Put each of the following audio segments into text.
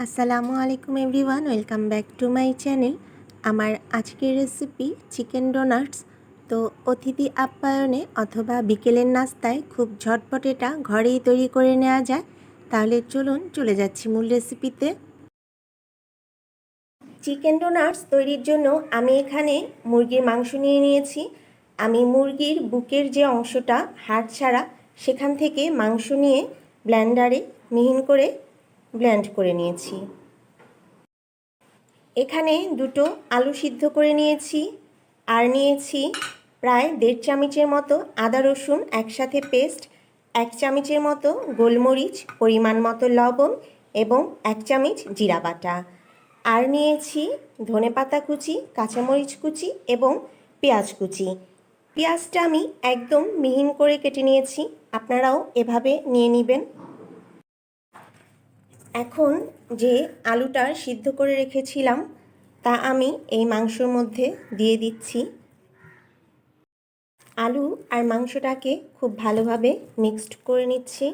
আসসালামু আলাইকুম everyone, welcome back to my channel. আমার আজকের রেসিপি চিকেন ডোনাটস। তো অতিথি আপ্যায়নে অথবা বিকেলের নাস্তায় খুব ঝটপট এটা ঘরেই তৈরি করে নেওয়া যায়। তাহলে চলুন চলে যাচ্ছি মূল রেসিপিতে। চিকেন ডোনাটস তৈরির জন্য আমি এখানে মুরগির মাংস নিয়ে নিয়েছি। আমি মুরগির বুকের যে অংশটা হাড় ছাড়া সেখান থেকে মাংস নিয়ে ব্লেন্ডারে মিহিন করে ব্লেন্ড করে নিয়েছি। এখানে দুটো আলু সিদ্ধ করে নিয়েছি, আর নিয়েছি প্রায় 1.5 চামচের মতো আদা রসুন একসাথে পেস্ট, 1 চামচের মতো গোলমরিচ, পরিমাণ মতো লবণ এবং 1 চামচ জিরা বাটা। আর নিয়েছি ধনেপাতা কুচি, কাঁচামরিচ কুচি এবং পেঁয়াজ কুচি। পেঁয়াজটা আমি একদম মিহিন করে কেটে নিয়েছি, আপনারাও এভাবে নিয়ে নেবেন। এখন যে আলুটা সিদ্ধ করে রেখেছিলাম তা আমি এই মাংসর মধ্যে দিয়ে দিচ্ছি। আলু আর মাংসটাকে খুব ভালোভাবে মিক্সড করে নিচ্ছি।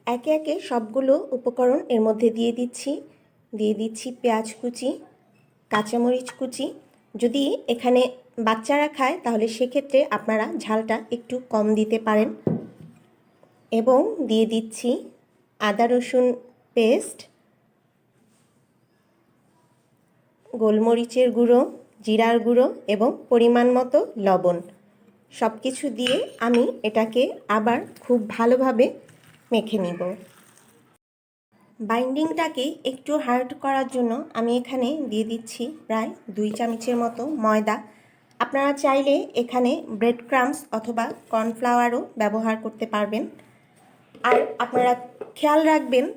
একে একে সবগুলো উপকরণ এর মধ্যে দিয়ে দিচ্ছি পেঁয়াজ কুচি, কাঁচামরিচ কুচি। যদি এখানে বাচ্চারা খায় তাহলে সেক্ষেত্রে আপনারা ঝালটা একটু কম দিতে পারেন। এবং দিয়ে দিচ্ছি আদা রসুন পেস্ট, গোলমরিচের গুঁড়ো, জিরার গুঁড়ো এবং পরিমাণ মতো লবণ। সব কিছু দিয়ে আমি এটাকে আবার খুব ভালোভাবে মেখে নিব। বাইন্ডিংটাকে একটু হার্ড করার জন্য আমি এখানে দিয়ে দিচ্ছি প্রায় 2 চামচের মতো ময়দা। আপনারা চাইলে এখানে ব্রেড ক্রাম্বস অথবা কর্নফ্লাওয়ারও ব্যবহার করতে পারবেন। আর আপনারা খেয়াল রাখবেন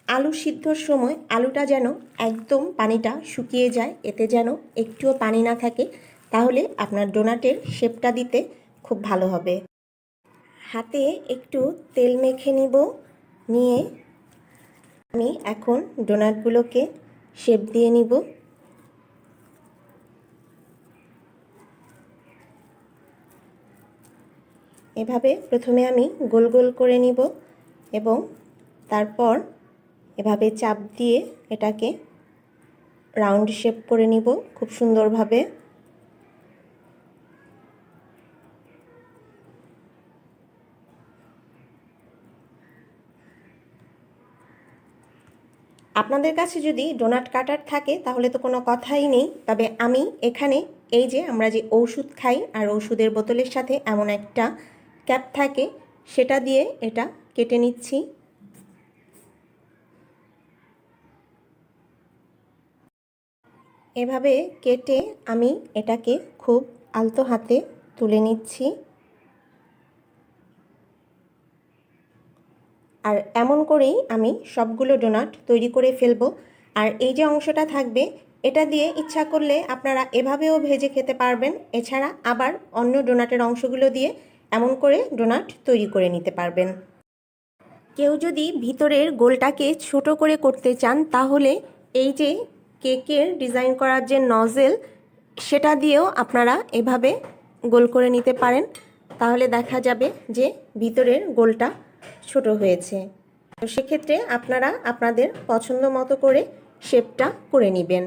আলু সিদ্ধর সময় আলুটা যেন একদম পানিটা শুকিয়ে যায়, এতে যেন একটুও পানি না থাকে, তাহলে আপনার ডোনাটের শেপটা দিতে খুব ভালো হবে। হাতে একটু তেল মেখে নিয়ে আমি এখন ডোনাটগুলোকে শেপ দিয়ে নিব। এভাবে প্রথমে আমি গোল গোল করে নিব এবং তারপর এভাবে চাপ দিয়ে এটাকে রাউন্ড শেপ করে নিব খুব সুন্দরভাবে। আপনাদের কাছে যদি ডোনাট কাটার থাকে তাহলে তো কোনো কথাই নেই, তবে আমি এখানে এই যে আমরা যে ওষুধ খাই আর ওষুধের বোতলের সাথে এমন একটা ক্যাপ থাকে, সেটা দিয়ে এটা কেটে নিচ্ছি। এভাবে কেটে আমি এটাকে খুব আলতো হাতে তুলে নিচ্ছি। আর এমন করেই আমি সবগুলো ডোনাট তৈরি করে ফেলবো। আর এই যে অংশটা থাকবে এটা দিয়ে ইচ্ছা করলে আপনারা এভাবেও ভেজে খেতে পারবেন, এছাড়া আবার অন্য ডোনাটের অংশগুলো দিয়ে এমন করে ডোনাট তৈরি করে নিতে পারবেন। কেউ যদি ভিতরের গোলটাকে ছোট করে করতে চান তাহলে এই যে কেকের ডিজাইন করার যে নজেল সেটা দিয়েও আপনারা এভাবে গোল করে নিতে পারেন, তাহলে দেখা যাবে যে ভিতরের গোলটা ছোট হয়েছে। তো সেক্ষেত্রে আপনারা আপনাদের পছন্দ মতো করে শেপটা করে নেবেন।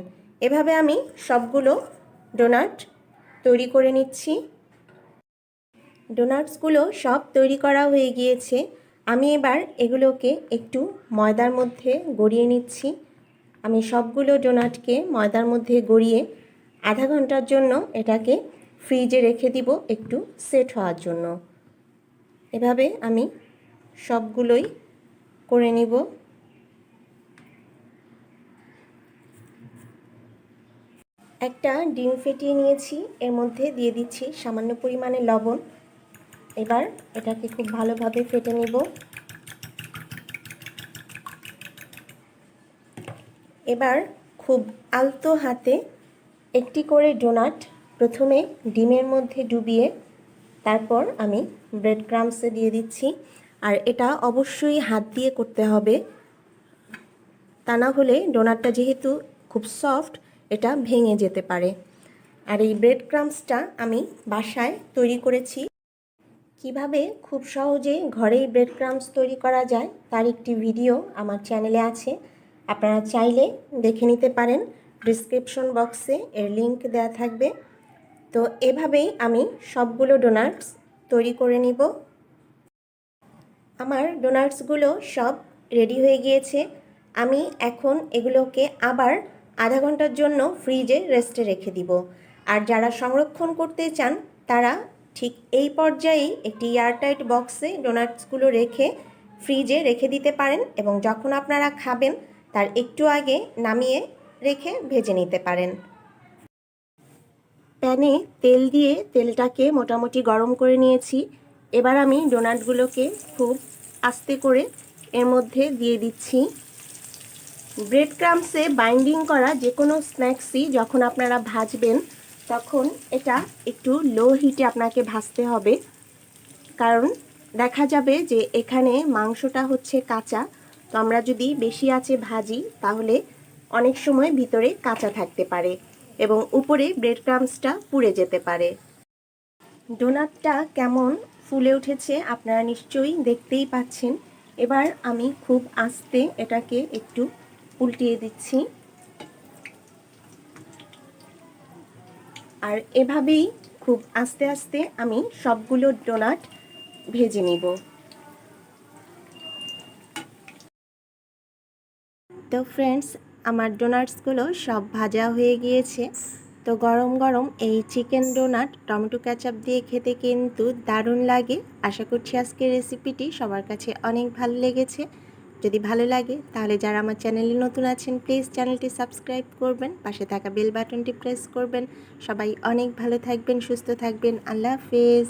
এভাবে আমি সবগুলো ডোনাট তৈরি করে নিচ্ছি। ডোনাটসগুলো সব তৈরি করা হয়ে গিয়েছে। আমি এবার এগুলোকে একটু ময়দার মধ্যে গড়িয়ে নিচ্ছি। আমি সবগুলো ডোনাটকে ময়দার মধ্যে গড়িয়ে আধা ঘন্টার জন্য এটাকে ফ্রিজে রেখে দিব একটু সেট হওয়ার জন্য। এভাবে আমি সবগুলোই করে নিব। একটা ডিম ফেটিয়ে নিয়েছি, এর মধ্যে দিয়ে দিচ্ছি সামান্য পরিমাণে লবণ। এবার এটাকে খুব ভালোভাবে ফেটে নিব। এবার খুব আলতো হাতে একটি করে ডোনাট প্রথমে ডিমের মধ্যে ডুবিয়ে তারপর আমি ব্রেড ক্রাম্বসে দিয়ে দিচ্ছি। আর এটা অবশ্যই হাত দিয়ে করতে হবে, তা না হলে ডোনাটটা যেহেতু খুব সফট এটা ভেঙে যেতে পারে। আর এই ব্রেড ক্রাম্বসটা আমি বাসায় তৈরি করেছি। কিভাবে খুব সহজে ঘরেই ব্রেড ক্রাম্বস তৈরি করা যায় তার একটি ভিডিও আমার চ্যানেলে আছে, আপনারা চাইলে দেখে নিতে পারেন, ডিসক্রিপশন বক্সে এর লিংক দেওয়া থাকবে। তো এভাবেই আমি সবগুলো ডোনাটস তৈরি করে নিব। আমার ডোনাটসগুলো সব রেডি হয়ে গিয়েছে। আমি এখন এগুলোকে আবার আধা ঘন্টার জন্য ফ্রিজে রেস্টে রেখে দিব। আর যারা সংরক্ষণ করতে চান তারা ঠিক এই পর্যায়েই একটি এয়ারটাইট বক্সে ডোনাটসগুলো রেখে ফ্রিজে রেখে দিতে পারেন এবং যখন আপনারা খাবেন তার একটু আগে নামিয়ে রেখে ভেজে নিতে পারেন। প্যানে তেল দিয়ে তেলটাকে মোটামুটি গরম করে নিয়েছি। এবার আমি ডোনাটগুলোকে খুব আস্তে করে এর মধ্যে দিয়ে দিচ্ছি। ব্রেড ক্রাম্বসে বাইন্ডিং করা যে কোনো স্ন্যাক্সই যখন আপনারা ভাজবেন তখন এটা একটু লো হিটে আপনাকে ভাজতে হবে, কারণ দেখা যাবে যে এখানে মাংসটা হচ্ছে কাঁচা। তো আমরা যদি বেশি আঁচে ভাজি তাহলে অনেক সময় ভিতরে কাঁচা থাকতে পারে এবং উপরে ব্রেড ক্রাম্বসটা পুড়ে যেতে পারে। ডোনাটটা কেমন ফুলে উঠেছে আপনারা নিশ্চয়ই দেখতেই পাচ্ছেন। এবার আমি খুব আস্তে এটাকে একটু উল্টিয়ে দিচ্ছি, আর এভাবেই খুব আস্তে আস্তে আমি সবগুলো ডোনাট ভেজে নিব। তো ফ্রেন্ডস, আমার ডোনাটসগুলো সব ভাজা হয়ে গিয়েছে। তো গরম গরম এই চিকেন ডোনাট টমেটো কেচাপ দিয়ে খেতে কিন্তু দারুণ লাগে। আশা করছি আজকের রেসিপিটি সবার কাছে অনেক ভালো লেগেছে। যদি ভালো লাগে তাহলে যারা আমার চ্যানেলে নতুন আছেন প্লিজ চ্যানেলটি সাবস্ক্রাইব করবেন, পাশে থাকা বেল বাটনটি প্রেস করবেন। সবাই অনেক ভালো থাকবেন, সুস্থ থাকবেন। আল্লাহ হাফেজ।